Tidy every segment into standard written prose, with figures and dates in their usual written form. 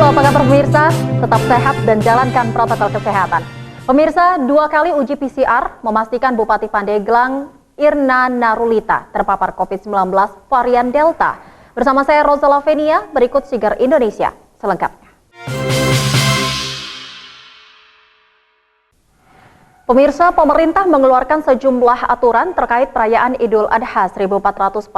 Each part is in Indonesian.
Halo, apa kabar pemirsa? Tetap sehat dan jalankan protokol kesehatan. Pemirsa, 2 kali uji PCR memastikan Bupati Pandeglang Irna Narulita terpapar COVID-19 varian Delta. Bersama saya Rosa Lavenia, berikut Sigar Indonesia selengkapnya. Pemirsa, pemerintah mengeluarkan sejumlah aturan terkait perayaan Idul Adha 1442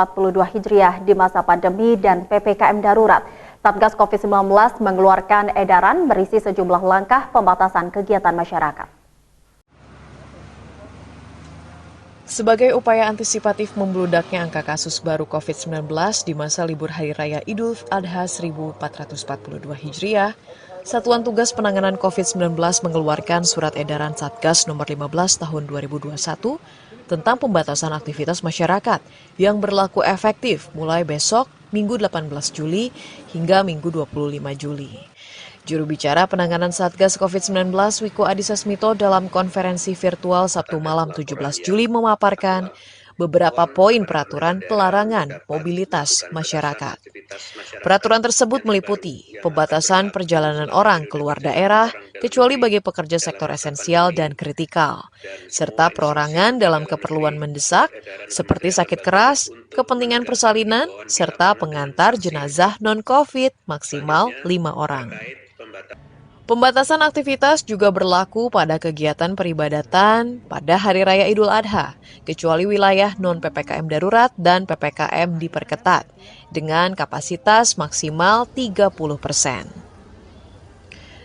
Hijriah di masa pandemi dan PPKM darurat. Satgas COVID-19 mengeluarkan edaran berisi sejumlah langkah pembatasan kegiatan masyarakat. Sebagai upaya antisipatif membludaknya angka kasus baru COVID-19 di masa libur Hari Raya Idul Adha 1442 Hijriah, Satuan Tugas Penanganan COVID-19 mengeluarkan surat edaran Satgas nomor 15 tahun 2021 tentang pembatasan aktivitas masyarakat yang berlaku efektif mulai besok Minggu 18 Juli hingga Minggu 25 Juli. Juru bicara penanganan Satgas COVID-19 Wiko Adhisa Smito dalam konferensi virtual Sabtu malam 17 Juli memaparkan beberapa poin peraturan pelarangan mobilitas masyarakat. Peraturan tersebut meliputi pembatasan perjalanan orang keluar daerah kecuali bagi pekerja sektor esensial dan kritikal, serta perorangan dalam keperluan mendesak seperti sakit keras, kepentingan persalinan, serta pengantar jenazah non-COVID maksimal 5 orang. Pembatasan aktivitas juga berlaku pada kegiatan peribadatan pada Hari Raya Idul Adha, kecuali wilayah non-PPKM darurat dan PPKM diperketat, dengan kapasitas maksimal 30%.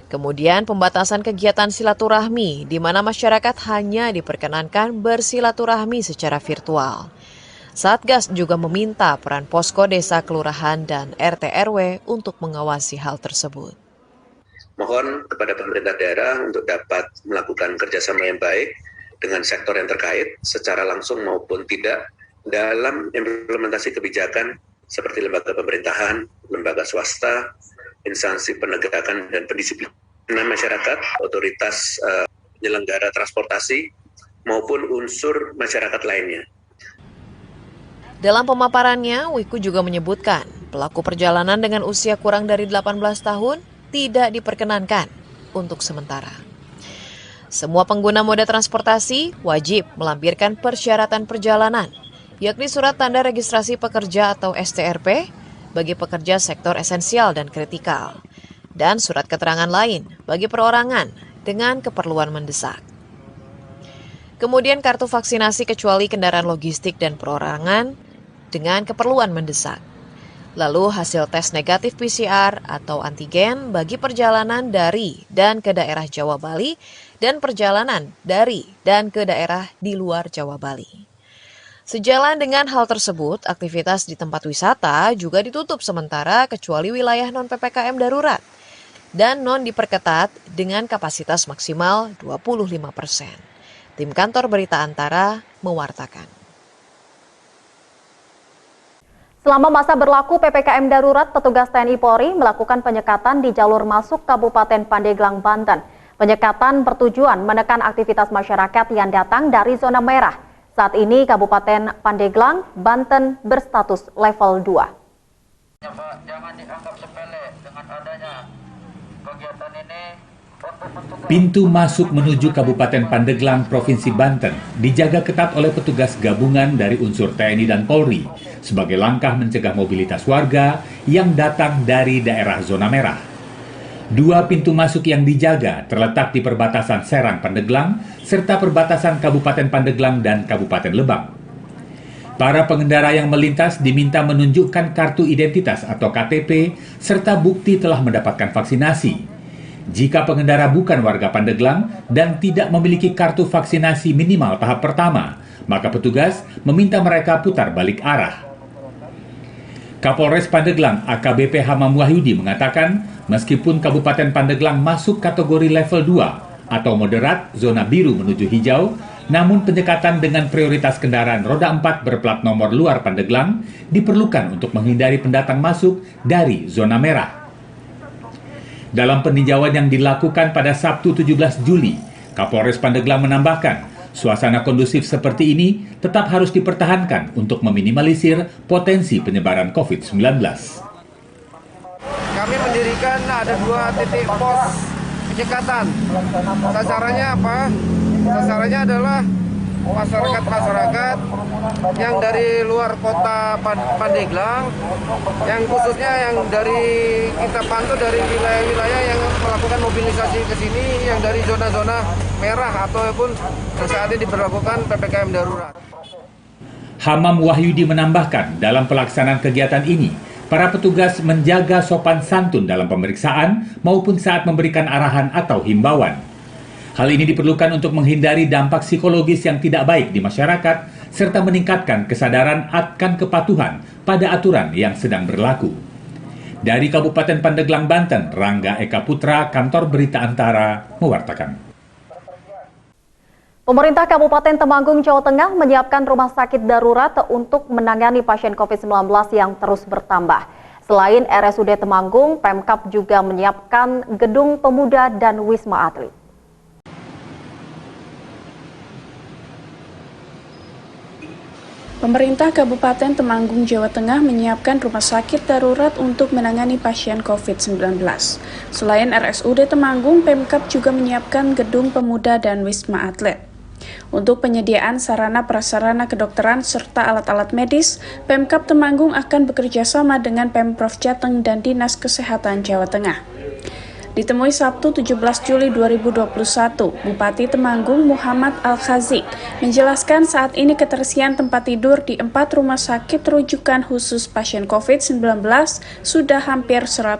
Kemudian pembatasan kegiatan silaturahmi, di mana masyarakat hanya diperkenankan bersilaturahmi secara virtual. Satgas juga meminta peran posko desa, kelurahan, dan RT/RW untuk mengawasi hal tersebut. Mohon kepada pemerintah daerah untuk dapat melakukan kerjasama yang baik dengan sektor yang terkait secara langsung maupun tidak dalam implementasi kebijakan seperti lembaga pemerintahan, lembaga swasta, instansi penegakan dan pendisiplinan masyarakat, otoritas penyelenggara transportasi, maupun unsur masyarakat lainnya. Dalam pemaparannya, Wiku juga menyebutkan pelaku perjalanan dengan usia kurang dari 18 tahun tidak diperkenankan untuk sementara. Semua pengguna moda transportasi wajib melampirkan persyaratan perjalanan, yakni surat tanda registrasi pekerja atau STRP bagi pekerja sektor esensial dan kritikal, dan surat keterangan lain bagi perorangan dengan keperluan mendesak. Kemudian kartu vaksinasi kecuali kendaraan logistik dan perorangan dengan keperluan mendesak. Lalu hasil tes negatif PCR atau antigen bagi perjalanan dari dan ke daerah Jawa Bali dan perjalanan dari dan ke daerah di luar Jawa Bali. Sejalan dengan hal tersebut, aktivitas di tempat wisata juga ditutup sementara kecuali wilayah non-PPKM darurat dan non-diperketat dengan kapasitas maksimal 25%. Tim Kantor Berita Antara mewartakan. Selama masa berlaku PPKM darurat, petugas TNI Polri melakukan penyekatan di jalur masuk Kabupaten Pandeglang, Banten. Penyekatan bertujuan menekan aktivitas masyarakat yang datang dari zona merah. Saat ini Kabupaten Pandeglang, Banten berstatus level 2. Jangan dianggap sepele dengan adanya kegiatan ini. Pintu masuk menuju Kabupaten Pandeglang, Provinsi Banten dijaga ketat oleh petugas gabungan dari unsur TNI dan Polri sebagai langkah mencegah mobilitas warga yang datang dari daerah zona merah. 2 pintu masuk yang dijaga terletak di perbatasan Serang Pandeglang serta perbatasan Kabupaten Pandeglang dan Kabupaten Lebak. Para pengendara yang melintas diminta menunjukkan kartu identitas atau KTP serta bukti telah mendapatkan vaksinasi. Jika pengendara bukan warga Pandeglang dan tidak memiliki kartu vaksinasi minimal tahap pertama, maka petugas meminta mereka putar balik arah. Kapolres Pandeglang AKBP Hamam Wahyudi mengatakan, meskipun Kabupaten Pandeglang masuk kategori level 2 atau moderat zona biru menuju hijau, namun penyekatan dengan prioritas kendaraan roda 4 berplat nomor luar Pandeglang diperlukan untuk menghindari pendatang masuk dari zona merah. Dalam peninjauan yang dilakukan pada Sabtu 17 Juli, Kapolres Pandeglang menambahkan, suasana kondusif seperti ini tetap harus dipertahankan untuk meminimalisir potensi penyebaran COVID-19. kami mendirikan ada 2 titik pos penyekatan. Sasarannya apa? Sasarannya adalah masyarakat yang dari luar kota Pandeglang, yang khususnya yang dari kita pantau dari wilayah-wilayah yang melakukan mobilisasi ke sini, yang dari zona-zona merah ataupun saat ini diberlakukan PPKM darurat. Hamam Wahyudi menambahkan, dalam pelaksanaan kegiatan ini, para petugas menjaga sopan santun dalam pemeriksaan maupun saat memberikan arahan atau himbauan. Hal ini diperlukan untuk menghindari dampak psikologis yang tidak baik di masyarakat, serta meningkatkan kesadaran akan kepatuhan pada aturan yang sedang berlaku. Dari Kabupaten Pandeglang, Banten, Rangga Eka Putra, Kantor Berita Antara, mewartakan. Pemerintah Kabupaten Temanggung, Jawa Tengah menyiapkan rumah sakit darurat untuk menangani pasien COVID-19 yang terus bertambah. Selain RSUD Temanggung, Pemkab juga menyiapkan gedung pemuda dan Wisma Atlet. Pemerintah Kabupaten Temanggung, Jawa Tengah menyiapkan rumah sakit darurat untuk menangani pasien COVID-19. Selain RSUD Temanggung, Pemkab juga menyiapkan gedung pemuda dan Wisma Atlet. Untuk penyediaan sarana prasarana kedokteran serta alat-alat medis, Pemkab Temanggung akan bekerja sama dengan Pemprov Jateng dan Dinas Kesehatan Jawa Tengah. Ditemui Sabtu 17 Juli 2021, Bupati Temanggung Muhammad Al-Khazi menjelaskan saat ini keterisian tempat tidur di 4 rumah sakit rujukan khusus pasien COVID-19 sudah hampir 100%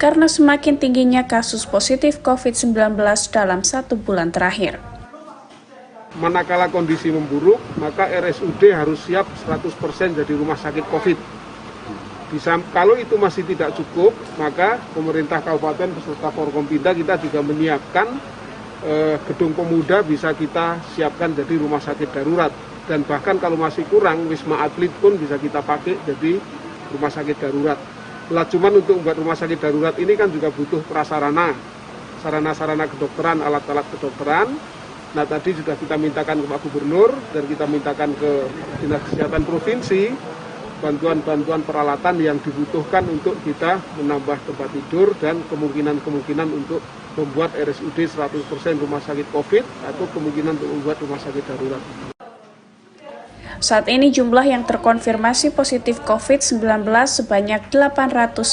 karena semakin tingginya kasus positif COVID-19 dalam 1 bulan terakhir. Manakala kondisi memburuk, maka RSUD harus siap 100% jadi rumah sakit COVID. Kalau itu masih tidak cukup, maka pemerintah kabupaten beserta Forkompinda kita juga menyiapkan gedung pemuda bisa kita siapkan jadi rumah sakit darurat. Dan bahkan kalau masih kurang, Wisma Atlet pun bisa kita pakai jadi rumah sakit darurat. Lah cuman untuk membuat rumah sakit darurat ini kan juga butuh prasarana, sarana-sarana kedokteran, alat-alat kedokteran. Nah tadi sudah kita mintakan ke Pak Gubernur dan kita mintakan ke Dinas Kesehatan Provinsi bantuan-bantuan peralatan yang dibutuhkan untuk kita menambah tempat tidur dan kemungkinan-kemungkinan untuk membuat RSUD 100% rumah sakit COVID atau kemungkinan untuk membuat rumah sakit darurat. Saat ini jumlah yang terkonfirmasi positif COVID-19 sebanyak 890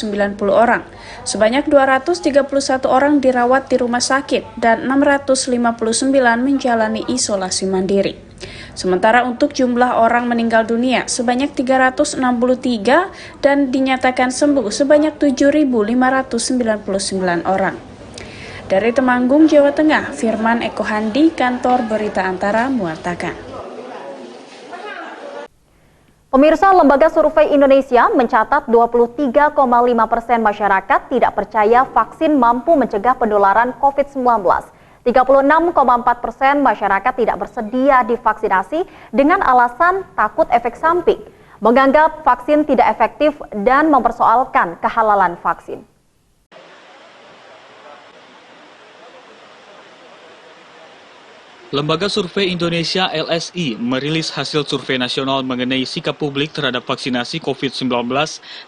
orang. Sebanyak 231 orang dirawat di rumah sakit dan 659 menjalani isolasi mandiri. Sementara untuk jumlah orang meninggal dunia sebanyak 363 dan dinyatakan sembuh sebanyak 7.599 orang. Dari Temanggung, Jawa Tengah, Firman Eko Handi, Kantor Berita Antara, mewartakan. Pemirsa, Lembaga Survei Indonesia mencatat 23,5% masyarakat tidak percaya vaksin mampu mencegah penularan COVID-19. 36,4% masyarakat tidak bersedia divaksinasi dengan alasan takut efek samping, menganggap vaksin tidak efektif dan mempersoalkan kehalalan vaksin. Lembaga Survei Indonesia LSI merilis hasil survei nasional mengenai sikap publik terhadap vaksinasi COVID-19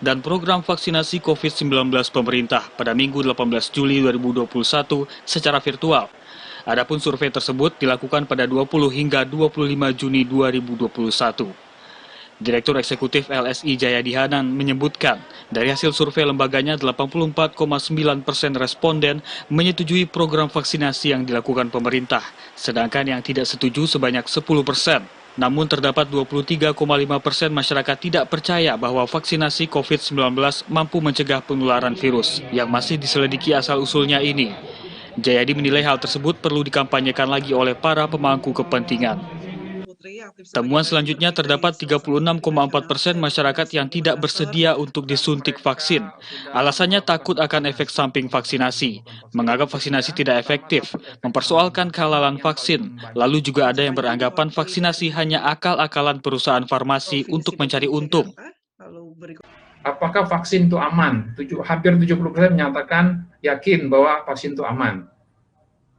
dan program vaksinasi COVID-19 pemerintah pada Minggu 18 Juli 2021 secara virtual. Adapun survei tersebut dilakukan pada 20 hingga 25 Juni 2021. Direktur Eksekutif LSI Jayadi Hanan menyebutkan, dari hasil survei lembaganya 84,9% responden menyetujui program vaksinasi yang dilakukan pemerintah, sedangkan yang tidak setuju sebanyak 10%. Namun terdapat 23,5% masyarakat tidak percaya bahwa vaksinasi COVID-19 mampu mencegah penularan virus yang masih diselidiki asal-usulnya ini. Jayadi menilai hal tersebut perlu dikampanyekan lagi oleh para pemangku kepentingan. Temuan selanjutnya terdapat 36,4% masyarakat yang tidak bersedia untuk disuntik vaksin. Alasannya takut akan efek samping vaksinasi, menganggap vaksinasi tidak efektif, mempersoalkan kehalalan vaksin, lalu juga ada yang beranggapan vaksinasi hanya akal-akalan perusahaan farmasi untuk mencari untung. Apakah vaksin itu aman? Hampir 70% menyatakan yakin bahwa vaksin itu aman.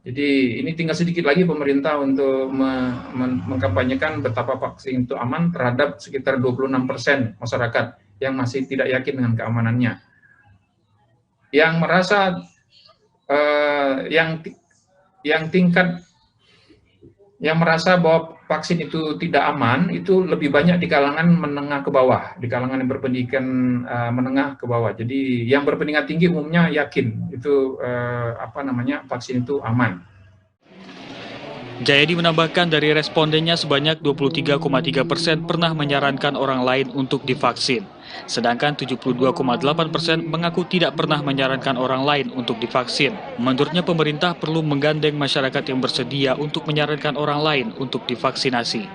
Jadi ini tinggal sedikit lagi pemerintah untuk mengkampanyekan betapa vaksin itu aman terhadap sekitar 26% masyarakat yang masih tidak yakin dengan keamanannya. yang merasa yang merasa bahwa vaksin itu tidak aman itu lebih banyak di kalangan menengah ke bawah, di kalangan yang berpendidikan menengah ke bawah. Jadi yang berpendidikan tinggi umumnya yakin itu vaksin itu aman. Jayadi menambahkan dari respondennya sebanyak 23,3% pernah menyarankan orang lain untuk divaksin. Sedangkan 72,8% mengaku tidak pernah menyarankan orang lain untuk divaksin. Menurutnya pemerintah perlu menggandeng masyarakat yang bersedia untuk menyarankan orang lain untuk divaksinasi.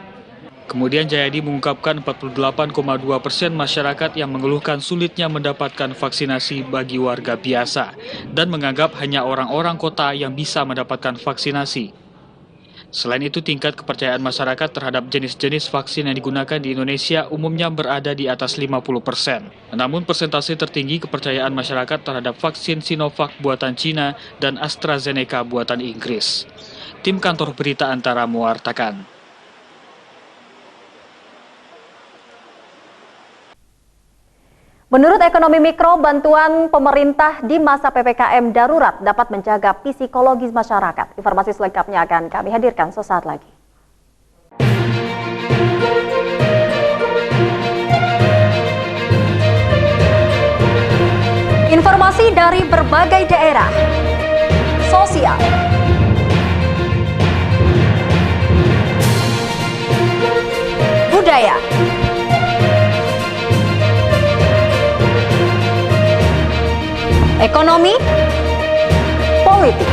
Kemudian Jayadi mengungkapkan 48,2% masyarakat yang mengeluhkan sulitnya mendapatkan vaksinasi bagi warga biasa dan menganggap hanya orang-orang kota yang bisa mendapatkan vaksinasi. Selain itu, tingkat kepercayaan masyarakat terhadap jenis-jenis vaksin yang digunakan di Indonesia umumnya berada di atas 50%. Namun persentase tertinggi kepercayaan masyarakat terhadap vaksin Sinovac buatan Cina dan AstraZeneca buatan Inggris. Tim Kantor Berita Antara mewartakan. Menurut ekonomi mikro, bantuan pemerintah di masa PPKM darurat dapat menjaga psikologis masyarakat. Informasi selengkapnya akan kami hadirkan sesaat lagi. Informasi dari berbagai daerah, sosial, budaya, ekonomi, politik,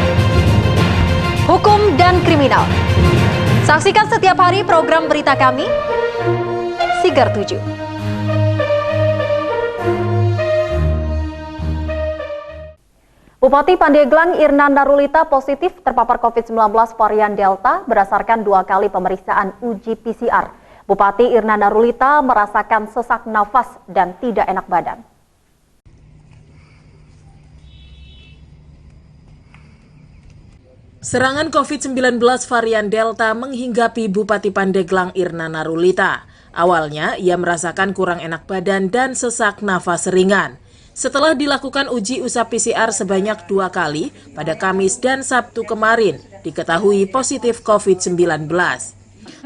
hukum, dan kriminal. Saksikan setiap hari program berita kami, Sigar 7. Bupati Pandeglang Irna Narulita positif terpapar COVID-19 varian Delta berdasarkan 2 kali pemeriksaan uji PCR. Bupati Irna Narulita merasakan sesak nafas dan tidak enak badan. Serangan COVID-19 varian Delta menghinggapi Bupati Pandeglang Irna Narulita. Awalnya, ia merasakan kurang enak badan dan sesak nafas ringan. Setelah dilakukan uji usap PCR sebanyak 2 kali pada Kamis dan Sabtu kemarin, diketahui positif COVID-19.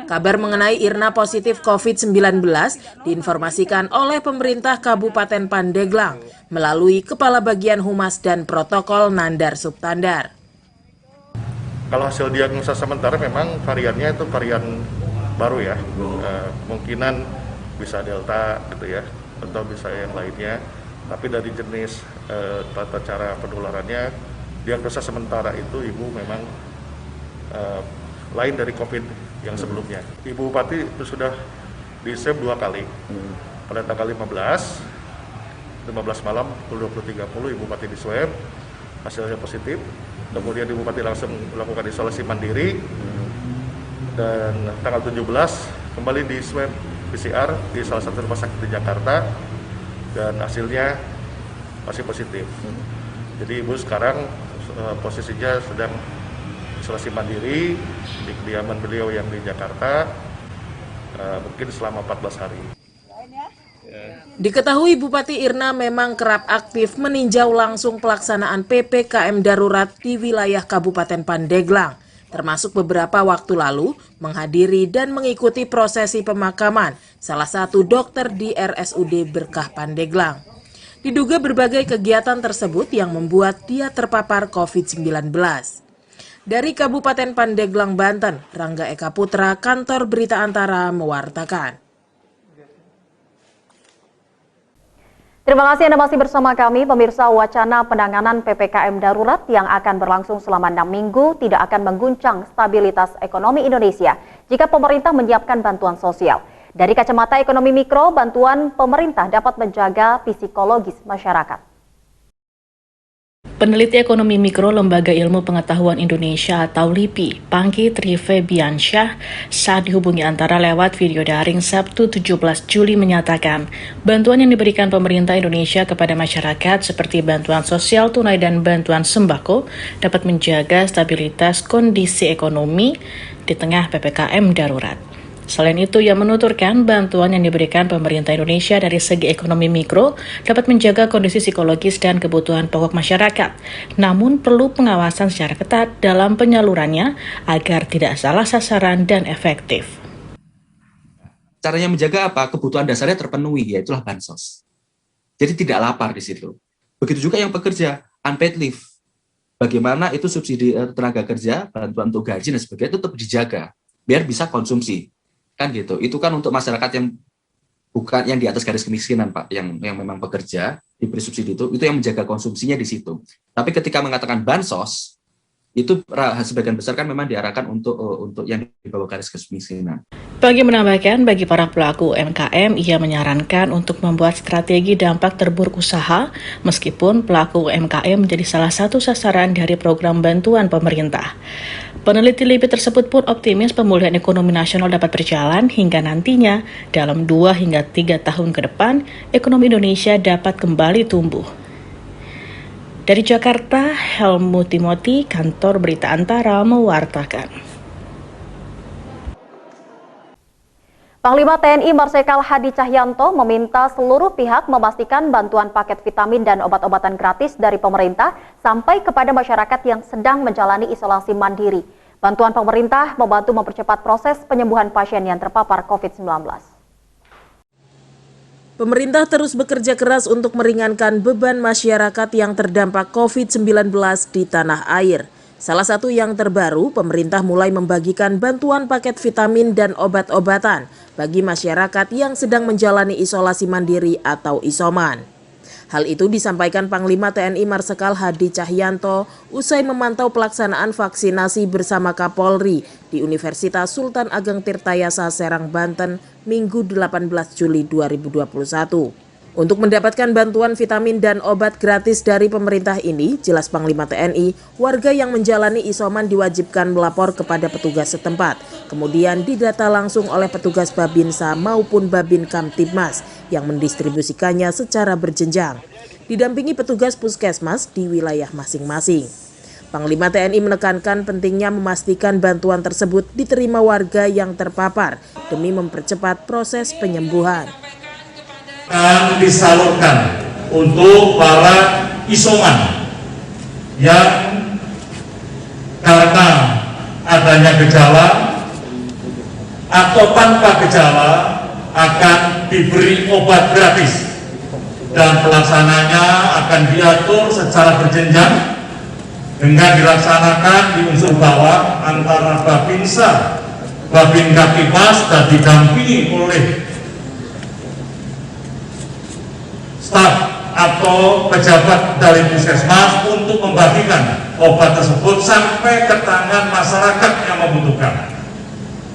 Kabar mengenai Irna positif COVID-19 diinformasikan oleh pemerintah Kabupaten Pandeglang melalui Kepala Bagian Humas dan Protokol Nandar Subtandar. Kalau hasil diagnosa sementara memang variannya itu varian baru ya, kemungkinan bisa Delta gitu ya, atau bisa yang lainnya. Tapi dari jenis tata cara penularannya, diagnosa sementara itu ibu memang lain dari COVID yang sebelumnya. Ibu Bupati itu sudah di-swab 2 kali, pada tanggal 15 malam pukul 20.30 Ibu Bupati di-swab, hasilnya positif. Kemudian Ibu Bupati langsung melakukan isolasi mandiri, dan tanggal 17 kembali di swab PCR di salah satu rumah sakit di Jakarta, dan hasilnya masih positif. Jadi Ibu sekarang posisinya sedang isolasi mandiri di kediaman beliau yang di Jakarta, mungkin selama 14 hari. Diketahui Bupati Irna memang kerap aktif meninjau langsung pelaksanaan PPKM darurat di wilayah Kabupaten Pandeglang, termasuk beberapa waktu lalu menghadiri dan mengikuti prosesi pemakaman salah satu dokter di RSUD Berkah Pandeglang. Diduga berbagai kegiatan tersebut yang membuat dia terpapar COVID-19. Dari Kabupaten Pandeglang, Banten, Rangga Eka Putra, Kantor Berita Antara mewartakan. Terima kasih Anda masih bersama kami, pemirsa. Wacana penanganan PPKM darurat yang akan berlangsung selama 6 minggu tidak akan mengguncang stabilitas ekonomi Indonesia jika pemerintah menyiapkan bantuan sosial. Dari kacamata ekonomi mikro, bantuan pemerintah dapat menjaga psikologis masyarakat. Peneliti ekonomi mikro Lembaga Ilmu Pengetahuan Indonesia atau LIPI, Pangki Trifebiansyah, saat dihubungi Antara lewat video daring Sabtu 17 Juli menyatakan, bantuan yang diberikan pemerintah Indonesia kepada masyarakat seperti bantuan sosial tunai dan bantuan sembako dapat menjaga stabilitas kondisi ekonomi di tengah PPKM darurat. Selain itu, ia menuturkan bantuan yang diberikan pemerintah Indonesia dari segi ekonomi mikro dapat menjaga kondisi psikologis dan kebutuhan pokok masyarakat. Namun perlu pengawasan secara ketat dalam penyalurannya agar tidak salah sasaran dan efektif. Caranya menjaga apa? Kebutuhan dasarnya terpenuhi, yaitulah bansos. Jadi tidak lapar di situ. Begitu juga yang pekerja, unpaid leave. Bagaimana itu subsidi tenaga kerja, bantuan untuk gaji dan sebagainya itu tetap dijaga biar bisa konsumsi. Kan gitu. Itu kan untuk masyarakat yang bukan yang di atas garis kemiskinan, Pak, yang memang bekerja diberi subsidi itu yang menjaga konsumsinya di situ. Tapi ketika mengatakan bansos, itu sebagian besar kan memang diarahkan untuk yang di bawah garis kemiskinan. Bagi menambahkan, bagi para pelaku UMKM, ia menyarankan untuk membuat strategi dampak terburuk usaha, meskipun pelaku UMKM menjadi salah satu sasaran dari program bantuan pemerintah. Peneliti LIPI tersebut pun optimis pemulihan ekonomi nasional dapat berjalan hingga nantinya dalam 2 hingga 3 tahun ke depan, ekonomi Indonesia dapat kembali tumbuh. Dari Jakarta, Helmut Timothy, Kantor Berita Antara, mewartakan. Panglima TNI Marsikal Hadi Cahyanto meminta seluruh pihak memastikan bantuan paket vitamin dan obat-obatan gratis dari pemerintah sampai kepada masyarakat yang sedang menjalani isolasi mandiri. Bantuan pemerintah membantu mempercepat proses penyembuhan pasien yang terpapar COVID-19. Pemerintah terus bekerja keras untuk meringankan beban masyarakat yang terdampak COVID-19 di tanah air. Salah satu yang terbaru, pemerintah mulai membagikan bantuan paket vitamin dan obat-obatan bagi masyarakat yang sedang menjalani isolasi mandiri atau isoman. Hal itu disampaikan Panglima TNI Marsikal Hadi Cahyanto usai memantau pelaksanaan vaksinasi bersama Kapolri di Universitas Sultan Ageng Tirtayasa Serang, Banten, Minggu 18 Juli 2021. Untuk mendapatkan bantuan vitamin dan obat gratis dari pemerintah ini, jelas Panglima TNI, warga yang menjalani isoman diwajibkan melapor kepada petugas setempat. Kemudian didata langsung oleh petugas Babinsa maupun Babin Kamtibmas yang mendistribusikannya secara berjenjang. Didampingi petugas puskesmas di wilayah masing-masing. Panglima TNI menekankan pentingnya memastikan bantuan tersebut diterima warga yang terpapar demi mempercepat proses penyembuhan. Akan disalurkan untuk para isoman yang karena adanya gejala atau tanpa gejala akan diberi obat gratis dan pelaksananya akan diatur secara berjenjang dengan dilaksanakan di unsur bawah antara Babinsa, Babin Kamtibmas dan didampingi oleh staf atau pejabat dari puskesmas untuk membagikan obat tersebut sampai ke tangan masyarakat yang membutuhkan.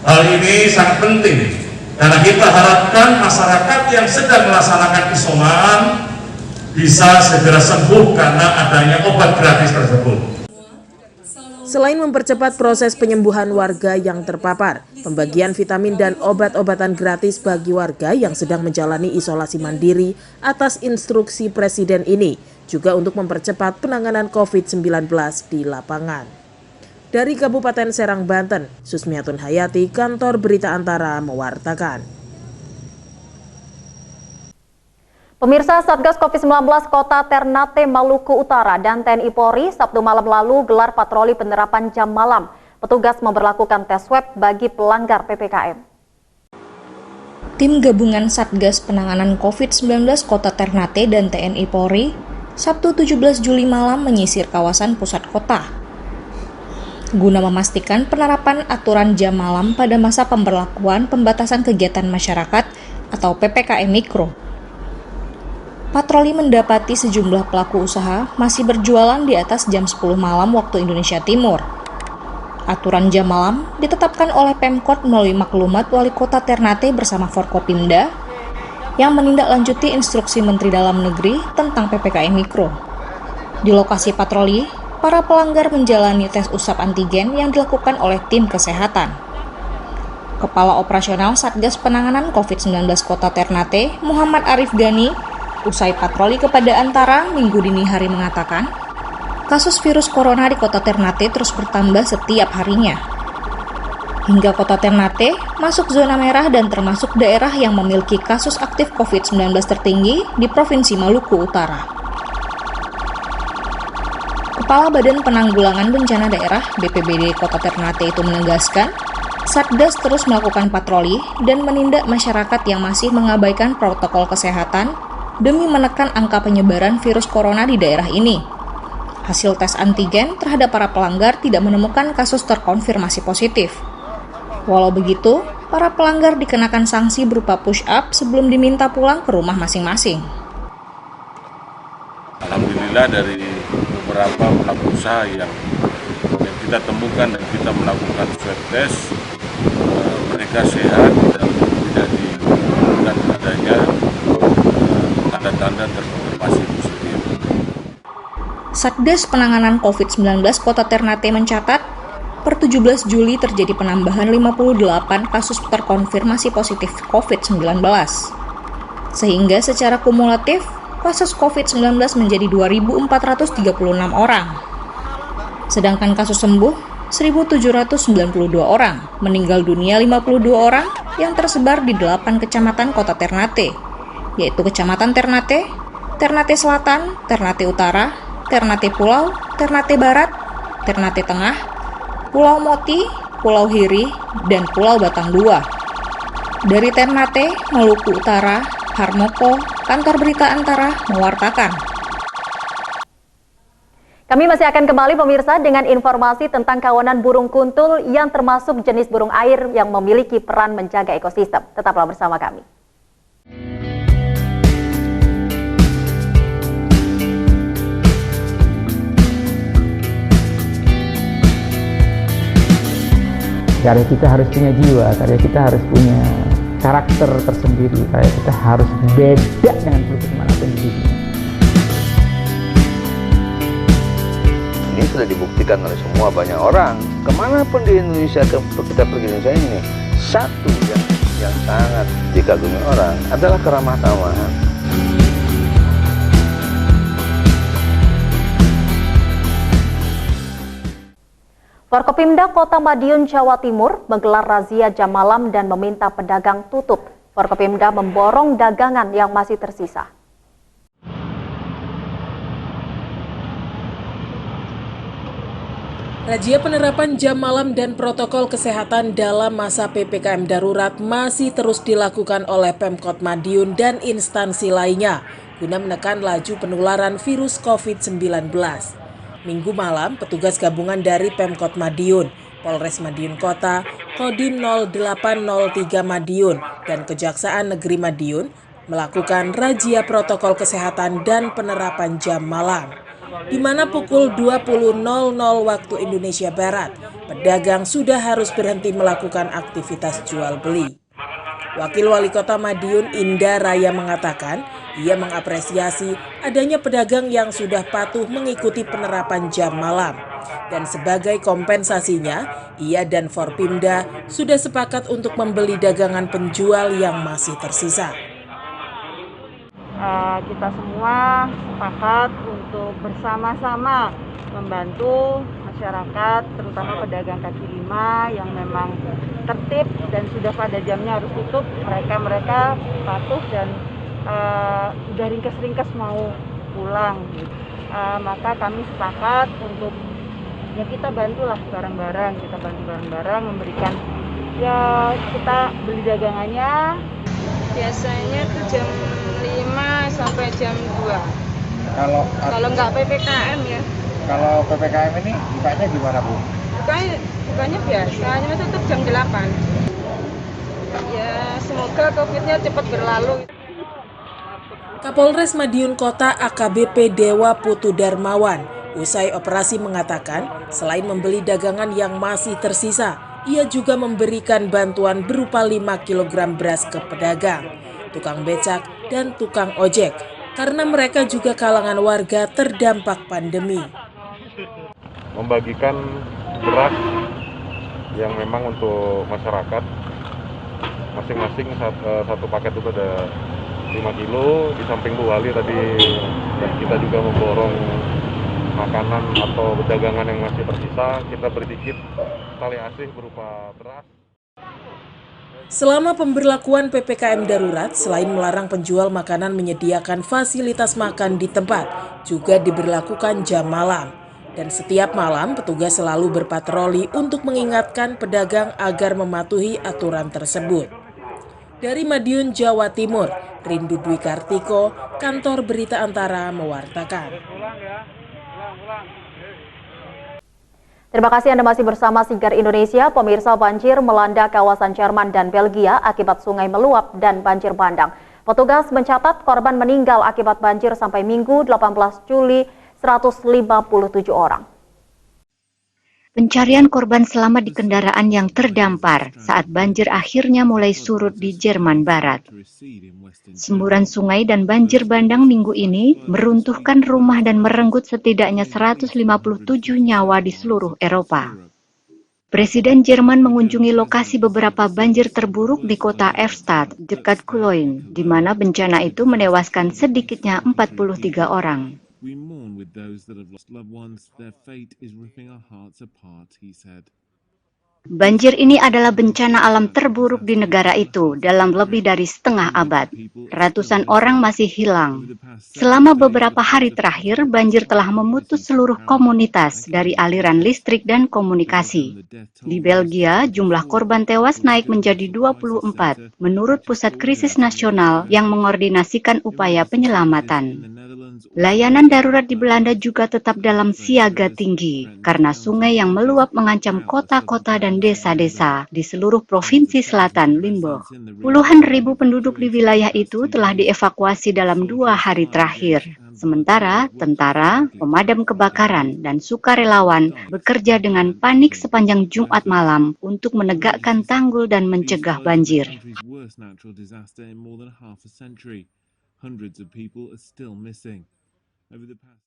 Hal ini sangat penting karena kita harapkan masyarakat yang sedang melaksanakan isoman bisa segera sembuh karena adanya obat gratis tersebut. Selain mempercepat proses penyembuhan warga yang terpapar, pembagian vitamin dan obat-obatan gratis bagi warga yang sedang menjalani isolasi mandiri atas instruksi Presiden ini juga untuk mempercepat penanganan COVID-19 di lapangan. Dari Kabupaten Serang, Banten, Susmiatun Hayati, Kantor Berita Antara mewartakan. Pemirsa, Satgas COVID-19 Kota Ternate, Maluku Utara dan TNI Polri Sabtu malam lalu gelar patroli penerapan jam malam. Petugas memberlakukan tes swab bagi pelanggar PPKM. Tim gabungan Satgas Penanganan COVID-19 Kota Ternate dan TNI Polri Sabtu 17 Juli malam menyisir kawasan pusat kota guna memastikan penerapan aturan jam malam pada masa pemberlakuan pembatasan kegiatan masyarakat atau PPKM Mikro. Patroli mendapati sejumlah pelaku usaha masih berjualan di atas jam 10 malam waktu Indonesia Timur. Aturan jam malam ditetapkan oleh Pemkot melalui maklumat Wali Kota Ternate bersama Forkopimda yang menindaklanjuti instruksi Menteri Dalam Negeri tentang PPKM Mikro. Di lokasi patroli, para pelanggar menjalani tes usap antigen yang dilakukan oleh tim kesehatan. Kepala Operasional Satgas Penanganan COVID-19 Kota Ternate, Muhammad Arif Gani, usai patroli kepada Antara Minggu dini hari mengatakan, kasus virus corona di Kota Ternate terus bertambah setiap harinya. Hingga kota Ternate masuk zona merah dan termasuk daerah yang memiliki kasus aktif COVID-19 tertinggi di Provinsi Maluku Utara. Kepala Badan Penanggulangan Bencana Daerah BPBD Kota Ternate itu menegaskan, Satgas terus melakukan patroli dan menindak masyarakat yang masih mengabaikan protokol kesehatan demi menekan angka penyebaran virus corona di daerah ini. Hasil tes antigen terhadap para pelanggar tidak menemukan kasus terkonfirmasi positif. Walau begitu, para pelanggar dikenakan sanksi berupa push-up sebelum diminta pulang ke rumah masing-masing. Alhamdulillah dari beberapa pelaku usaha yang kita temukan dan kita melakukan swab test, mereka sehat dan tidak ditemukan adanya tanda-tanda terkonfirmasi positif. Satgas Penanganan COVID-19 Kota Ternate mencatat, per 17 Juli terjadi penambahan 58 kasus terkonfirmasi positif COVID-19. Sehingga secara kumulatif, kasus COVID-19 menjadi 2.436 orang. Sedangkan kasus sembuh 1.792 orang, meninggal dunia 52 orang yang tersebar di 8 kecamatan Kota Ternate, yaitu Kecamatan Ternate, Ternate Selatan, Ternate Utara, Ternate Pulau, Ternate Barat, Ternate Tengah, Pulau Moti, Pulau Hiri, dan Pulau Batang 2. Dari Ternate, Maluku Utara, Harmoko, Kantor Berita Antara mewartakan. Kami masih akan kembali pemirsa dengan informasi tentang kawanan burung kuntul yang termasuk jenis burung air yang memiliki peran menjaga ekosistem. Tetaplah bersama kami. Karya kita harus punya jiwa, karya kita harus punya karakter tersendiri, karya kita harus beda dengan pelukis manapun di dunia. Ini sudah dibuktikan oleh semua banyak orang. Kemanapun di Indonesia, kita pergi Indonesia ini, satu yang sangat dikagumi orang adalah keramah tamahan. Forkopimda Kota Madiun, Jawa Timur menggelar razia jam malam dan meminta pedagang tutup. Forkopimda memborong dagangan yang masih tersisa. Razia penerapan jam malam dan protokol kesehatan dalam masa PPKM darurat masih terus dilakukan oleh Pemkot Madiun dan instansi lainnya guna menekan laju penularan virus COVID-19. Minggu malam, petugas gabungan dari Pemkot Madiun, Polres Madiun Kota, Kodim 0803 Madiun, dan Kejaksaan Negeri Madiun melakukan razia protokol kesehatan dan penerapan jam malam. Di mana pukul 20.00 waktu Indonesia Barat, pedagang sudah harus berhenti melakukan aktivitas jual beli. Wakil Wali Kota Madiun Indah Raya mengatakan, ia mengapresiasi adanya pedagang yang sudah patuh mengikuti penerapan jam malam. Dan sebagai kompensasinya, ia dan Forpimda sudah sepakat untuk membeli dagangan penjual yang masih tersisa. Kita semua sepakat untuk bersama-sama membantu masyarakat, terutama pedagang kaki lima yang memang tertib dan sudah pada jamnya harus tutup. Mereka patuh dan udah ringkes-ringkes mau pulang. Maka kami sepakat untuk ya kita bantulah bareng-bareng, memberikan ya kita beli dagangannya. Biasanya tuh jam 5 sampai jam 2. Kalau nggak PPKM ya. Kalau PPKM ini bukanya gimana, Bu? Bukanya biasa, hanya tutup jam 8. Ya, semoga COVID-nya cepat berlalu. Kapolres Madiun Kota AKBP Dewa Putu Darmawan usai operasi mengatakan, selain membeli dagangan yang masih tersisa, ia juga memberikan bantuan berupa 5 kg beras ke pedagang, tukang becak, dan tukang ojek, karena mereka juga kalangan warga terdampak pandemi. Membagikan beras yang memang untuk masyarakat, masing-masing satu paket itu ada 5 kilo, di samping Bu Wali tadi, dan kita juga memborong makanan atau dagangan yang masih tersisa, kita beri sedikit tali asih berupa beras. Selama pemberlakuan PPKM darurat, selain melarang penjual makanan menyediakan fasilitas makan di tempat, juga diberlakukan jam malam. Dan setiap malam, petugas selalu berpatroli untuk mengingatkan pedagang agar mematuhi aturan tersebut. Dari Madiun, Jawa Timur, Rindu Dwi Kartiko, Kantor Berita Antara mewartakan. Terima kasih Anda masih bersama Sigar Indonesia. Pemirsa, banjir melanda kawasan Jerman dan Belgia akibat sungai meluap dan banjir bandang. Petugas mencatat korban meninggal akibat banjir sampai Minggu 18 Juli 157 orang. Pencarian korban selamat di kendaraan yang terdampar saat banjir akhirnya mulai surut di Jerman Barat. Semburan sungai dan banjir bandang minggu ini meruntuhkan rumah dan merenggut setidaknya 157 nyawa di seluruh Eropa. Presiden Jerman mengunjungi lokasi beberapa banjir terburuk di kota Erftstadt dekat Cologne, di mana bencana itu menewaskan sedikitnya 43 orang. We mourn with those that have lost loved ones. Their fate is ripping our hearts apart, he said. Banjir ini adalah bencana alam terburuk di negara itu dalam lebih dari setengah abad. Ratusan orang masih hilang. Selama beberapa hari terakhir, banjir telah memutus seluruh komunitas dari aliran listrik dan komunikasi. Di Belgia, jumlah korban tewas naik menjadi 24, menurut Pusat Krisis Nasional yang mengordinasikan upaya penyelamatan. Layanan darurat di Belanda juga tetap dalam siaga tinggi, karena sungai yang meluap mengancam kota-kota dan desa-desa di seluruh provinsi selatan Limburg. Puluhan ribu penduduk di wilayah itu telah dievakuasi dalam 2 hari terakhir. Sementara tentara, pemadam kebakaran, dan sukarelawan bekerja dengan panik sepanjang Jumat malam untuk menegakkan tanggul dan mencegah banjir. Hundreds of people are still missing. Over the past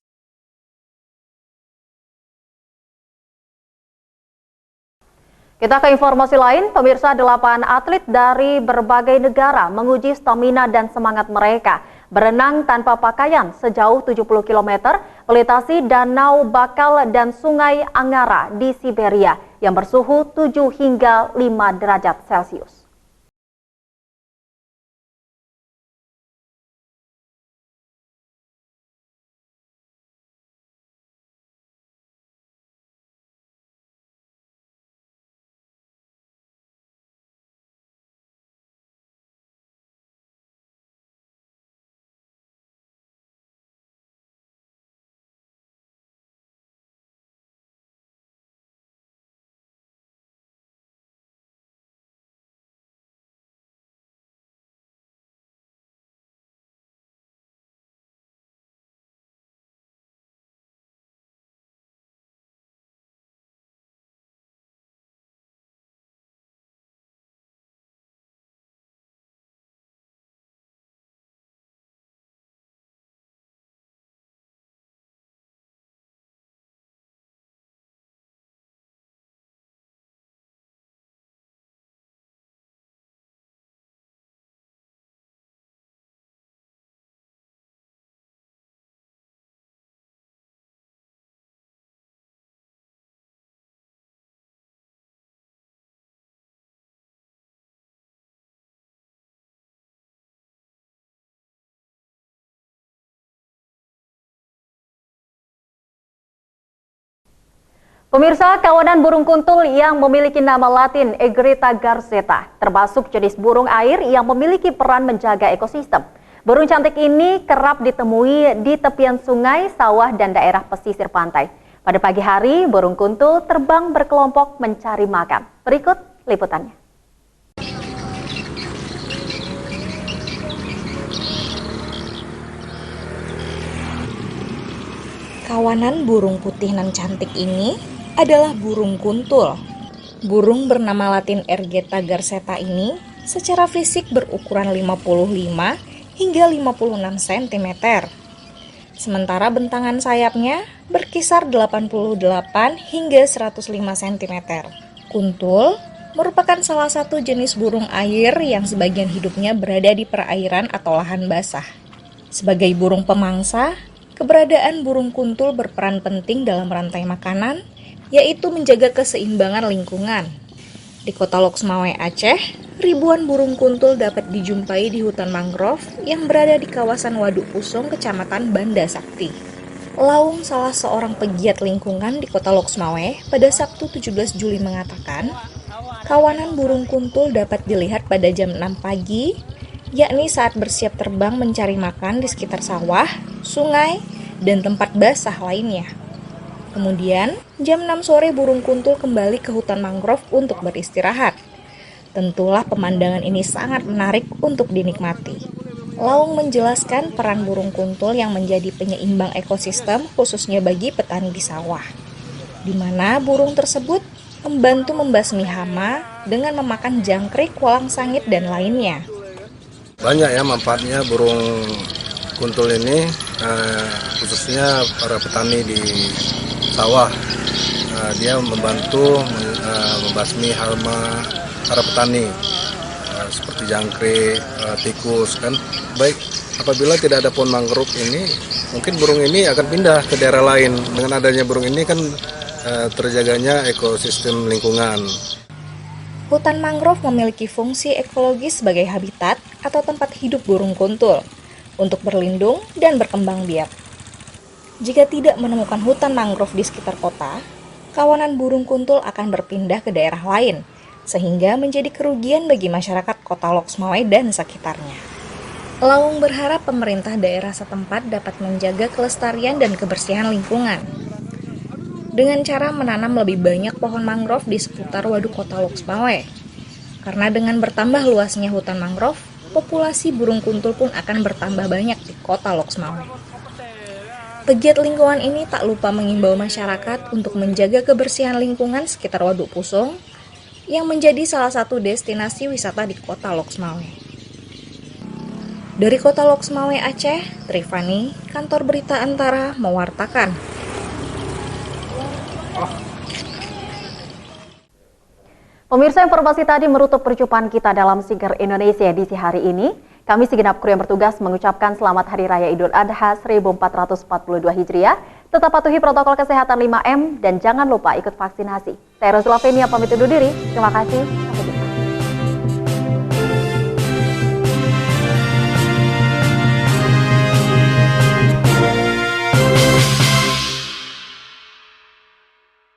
Kita ke informasi lain, pemirsa, 8 atlet dari berbagai negara menguji stamina dan semangat mereka. Berenang tanpa pakaian sejauh 70 km, melintasi Danau Bakal dan Sungai Angara di Siberia yang bersuhu 7 hingga 5 derajat Celcius. Pemirsa, kawanan burung kuntul yang memiliki nama Latin Egretta garceta termasuk jenis burung air yang memiliki peran menjaga ekosistem. Burung cantik ini kerap ditemui di tepian sungai, sawah, dan daerah pesisir pantai. Pada pagi hari, burung kuntul terbang berkelompok mencari makan. Berikut liputannya. Kawanan burung putih nan cantik ini adalah burung kuntul. Burung bernama Latin Egretta garceta ini secara fisik berukuran 55 hingga 56 cm. Sementara bentangan sayapnya berkisar 88 hingga 105 cm. Kuntul merupakan salah satu jenis burung air yang sebagian hidupnya berada di perairan atau lahan basah. Sebagai burung pemangsa, Keberadaan burung kuntul berperan penting dalam rantai makanan, yaitu menjaga keseimbangan lingkungan. Di Kota Loksmawe, Aceh, ribuan burung kuntul dapat dijumpai di hutan mangrove yang berada di kawasan Waduk Pusong, Kecamatan Banda Sakti. Laung, salah seorang pegiat lingkungan di Kota Loksmawe, pada Sabtu 17 Juli mengatakan, kawanan burung kuntul dapat dilihat pada jam 6 pagi, yakni saat bersiap terbang mencari makan di sekitar sawah, sungai, dan tempat basah lainnya. Kemudian, jam 6 sore burung kuntul kembali ke hutan mangrove untuk beristirahat. Tentulah pemandangan ini sangat menarik untuk dinikmati. Laung menjelaskan peran burung kuntul yang menjadi penyeimbang ekosistem khususnya bagi petani di sawah, di mana burung tersebut membantu membasmi hama dengan memakan jangkrik, walang sangit, dan lainnya. Banyak ya manfaatnya burung kuntul ini, khususnya para petani di sawah. Dia membantu membasmi hama para petani, seperti jangkrik, tikus kan. Baik, apabila tidak ada pohon mangrove ini, mungkin burung ini akan pindah ke daerah lain. Dengan adanya burung ini kan terjaganya ekosistem lingkungan. Hutan mangrove memiliki fungsi ekologis sebagai habitat atau tempat hidup burung kuntul untuk berlindung dan berkembang biak. Jika tidak menemukan hutan mangrove di sekitar kota, kawanan burung kuntul akan berpindah ke daerah lain, sehingga menjadi kerugian bagi masyarakat Kota Loksmawe dan sekitarnya. Laung berharap pemerintah daerah setempat dapat menjaga kelestarian dan kebersihan lingkungan dengan cara menanam lebih banyak pohon mangrove di seputar waduk Kota Loksmawe. Karena dengan bertambah luasnya hutan mangrove, populasi burung kuntul pun akan bertambah banyak di Kota Loksmawe. Pegiat lingkungan ini tak lupa mengimbau masyarakat untuk menjaga kebersihan lingkungan sekitar Waduk Pusong yang menjadi salah satu destinasi wisata di Kota Loksmawe. Dari Kota Loksmawe, Aceh, Trifani, Kantor Berita Antara mewartakan. Pemirsa, informasi tadi menutup perjumpaan kita dalam Singer Indonesia edisi hari ini. Kami segenap kru yang bertugas mengucapkan selamat Hari Raya Idul Adha 1442 Hijriah. Tetap patuhi protokol kesehatan 5M dan jangan lupa ikut vaksinasi. Saya Rosula Fenia pamit undur diri. Terima kasih. Sampai jumpa.